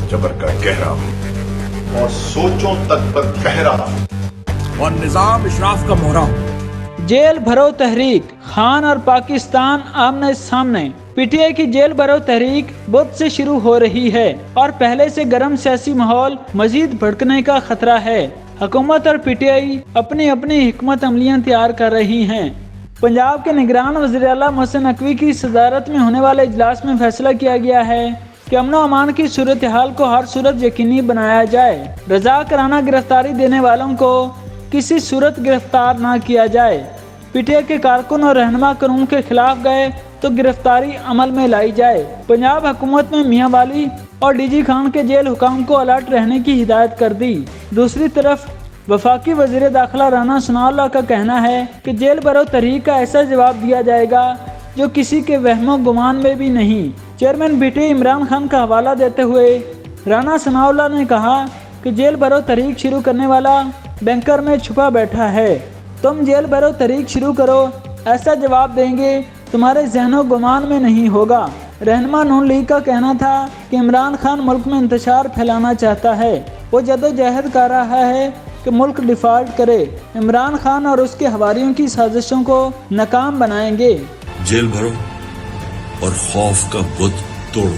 जबर का गहरा और सोचों तक पर पहरा और निजाम इशराफ का मोहरा। जेल भरो तहरीक, खान और पाकिस्तान आमने सामने। पीटीआई की जेल भरो तहरीक बुध से शुरू हो रही है और पहले से गर्म सियासी माहौल मजीद भड़कने का खतरा है। हुकूमत और पीटीआई अपनी अपनी हिकमत अमलियां तैयार कर रही हैं। पंजाब के निगरान वज़ीर आला मोहसिन नकवी की सदारत में होने वाले इजलास में फैसला किया गया है कि अमन अमान की सूरत हाल को हर सूरत यकीनी बनाया जाए। रजा कराना गिरफ्तारी देने वालों को किसी सूरत गिरफ्तार ना किया जाए। पीटीआई के कारकुन और रहनुमा कानून के खिलाफ गए तो गिरफ्तारी अमल में लाई जाए। पंजाब हुकूमत में मियां वाली और डीजी खान के जेल हुकाम को अलर्ट रहने की हिदायत कर दी। दूसरी तरफ वफाकी वजीर दाखिला राना सनाउल्लाह का कहना है कि जेल भरो तहरीक का ऐसा जवाब दिया जाएगा जो किसी के वहमो गुमान में भी नहीं। चेयरमैन पीटीआई इमरान खान का हवाला देते हुए राना सनाउल्लाह ने कहा कि जेल भरो तहरीक शुरू करने वाला बैंकर में छुपा बैठा है। तुम जेल भरो तहरीक शुरू करो, ऐसा जवाब देंगे, तुम्हारे ज़हनो गुमान में नहीं होगा। रहनुमा नून लीग का कहना था कि इमरान खान मुल्क में इंतशार फैलाना चाहता है। वो जदोजहद कर रहा है कि मुल्क डिफॉल्ट करे। इमरान खान और उसके हवारियों की साजिशों को नाकाम बनाएंगे। जेल भरो और खौफ का बुत तोड़ो।